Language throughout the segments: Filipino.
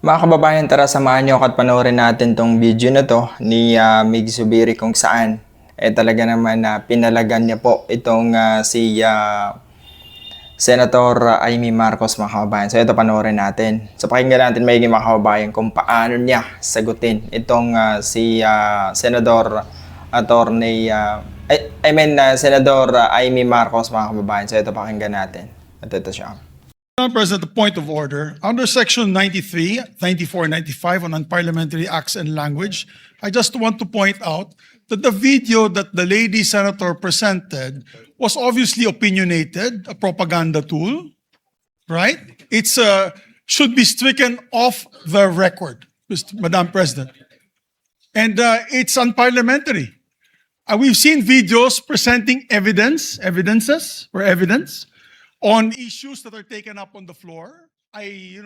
Mga kababayan, tara samahan niyo ako at panoorin natin tong video na to ni Mig Zubiri kung saan talaga naman na pinalagan niya po itong si Senator Amy Marcos, mga kababayan. So ito panoorin natin. So pakinggan natin maigi, mga kababayan, kung paano niya sagutin itong si Senador Attorney Senador Amy Marcos, mga kababayan. So ito pakinggan natin. At ito siya. Madam President, the point of order. Under Section 93, 94, 95 on Unparliamentary Acts and Language, I just want to point out that the video that the lady senator presented was obviously opinionated, a propaganda tool, right? It's should be stricken off the record, Madam President. And it's unparliamentary. We've seen videos presenting evidence on issues that are taken up on the floor.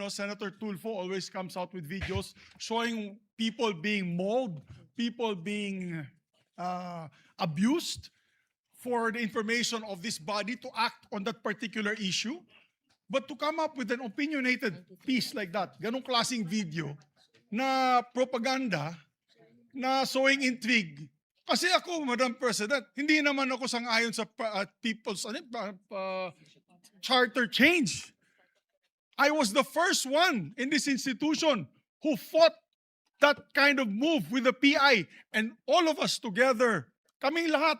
Senator Tulfo always comes out with videos showing people being mauled, people being abused for the information of this body to act on that particular issue. But to come up with an opinionated piece like that, ganong klaseng video na propaganda, na showing intrigue. Kasi ako, Madam President, hindi naman ako sang-ayon sa people's charter change. I was the first one in this institution who fought that kind of move with the PI, and all of us together, kaming lahat,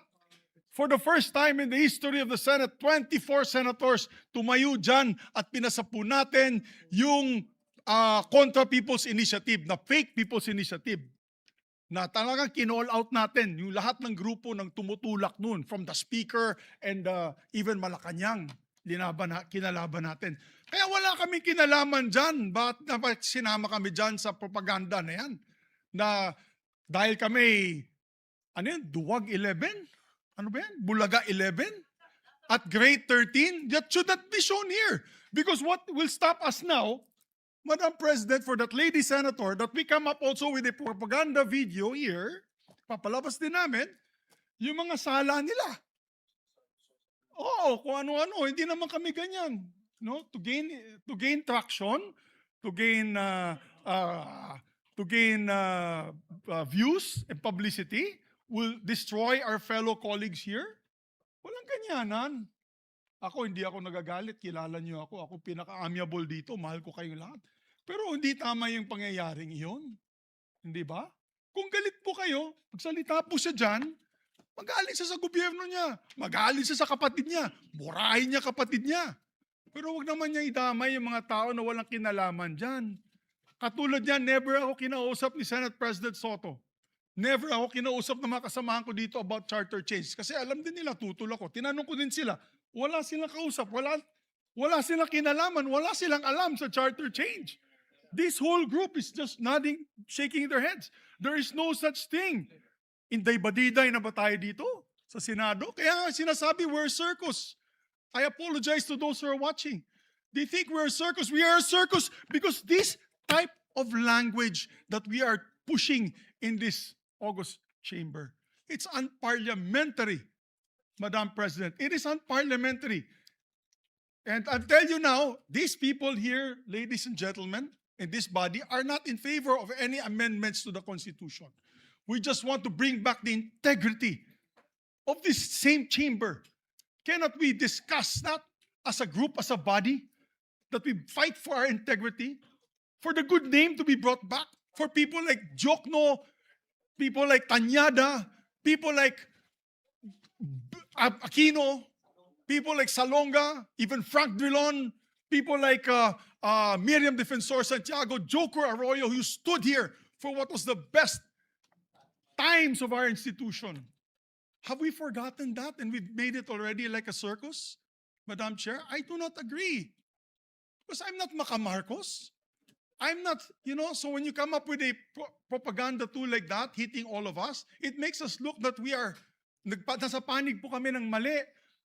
for the first time in the history of the Senate, 24 senators tumayo dyan at pinasapu natin yung Contra People's Initiative, na fake People's Initiative, na talagang kinall out natin yung lahat ng grupo ng tumutulak nun, from the Speaker and even Malacanang. Kinalaban natin. Kaya wala kaming kinalaman dyan. Bakit sinama kami dyan sa propaganda na yan? Na dahil kami, Duwag 11? Ano ba yan? Bulaga 11? At grade 13? That should not be shown here. Because what will stop us now, Madam President, for that lady senator, that we come up also with a propaganda video here, papalabas din namin, yung mga sala nila. Oo, kung ano-ano, hindi naman kami ganyan. No? To gain traction, to gain views and publicity, will destroy our fellow colleagues here. Walang ganyanan. Hindi ako nagagalit, kilala niyo ako. Ako pinaka-amiable dito, mahal ko kayo lahat. Pero hindi tama yung pangyayaring iyon. Hindi ba? Kung galit po kayo, magsalita po siya dyan, magalit siya sa gobyerno niya, magalit siya sa kapatid niya, burahin niya kapatid niya. Pero wag naman niya idamay yung mga tao na walang kinalaman dyan. Katulad niya, never ako kinausap ni Senate President Soto. Never ako kinausap ng mga kasamahan ko dito about charter change. Kasi alam din nila, tutol ako. Tinanong ko din sila, wala silang kausap, wala silang kinalaman, wala silang alam sa charter change. This whole group is just nodding, shaking their heads. There is no such thing. Inday-badiday na ba tayo dito sa Senado? Kaya nga sinasabi, we're a circus. I apologize to those who are watching. They think we're a circus. We are a circus because this type of language that we are pushing in this August chamber, it's unparliamentary, Madam President. It is unparliamentary. And I'll tell you now, these people here, ladies and gentlemen, in this body, are not in favor of any amendments to the Constitution. We just want to bring back the integrity of this same chamber. Cannot we discuss that as a group, as a body, that we fight for our integrity, for the good name to be brought back, for people like Jokno, people like Tanyada, people like Aquino, people like Salonga, even Frank Drilon, people like Miriam Defensor Santiago, Joker Arroyo, who stood here for what was the best times of our institution. Have we forgotten that and we've made it already like a circus? Madam Chair, I do not agree. Because I'm not Macamarcos. I'm not, so when you come up with a propaganda tool like that, hitting all of us, it makes us look that we are, nasa panig po kami ng mali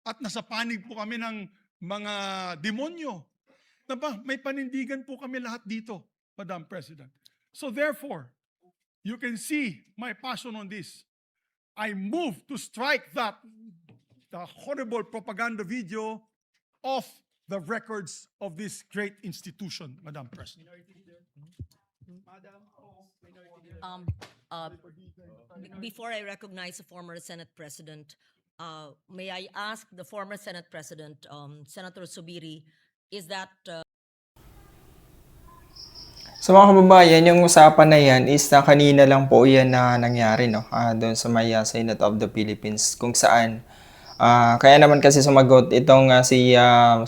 at nasa panig po kami ng mga demonyo. May panindigan po kami lahat dito, Madam President. So therefore, you can see my passion on this. I move to strike the horrible propaganda video off the records of this great institution, Madam President. Um, uh, Before I recognize the former Senate President, may I ask the former Senate President, Senator Subiri, is that So mga kababayan, yung usapan na yan is na kanina lang po yan na nangyari, no? Doon sa may Senate of the Philippines, kung saan kaya naman kasi sumagot itong si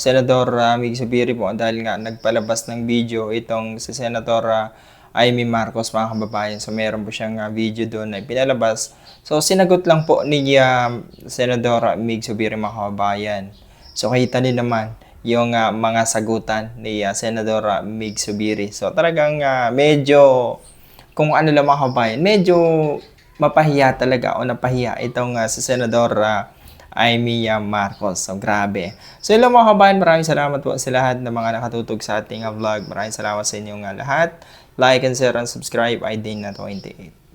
Senator Mig Zubiri po dahil nga nagpalabas ng video itong si Senator Amy Marcos, mga kababayan. So meron po siyang video doon na pinalabas. So sinagot lang po ni Senator Mig Zubiri, mga kababayan. So kita din naman yung mga sagutan ni Senador Mig Zubiri. So talagang medyo, kung ano lang mga kabayan, medyo mapahiya talaga o napahiya itong si Senador Amy Marcos. So grabe. So yun lang mga kabayan, maraming salamat po sa lahat ng mga nakatutog sa ating vlog. Maraming salamat sa inyong lahat. Like and share and subscribe. ID na 28.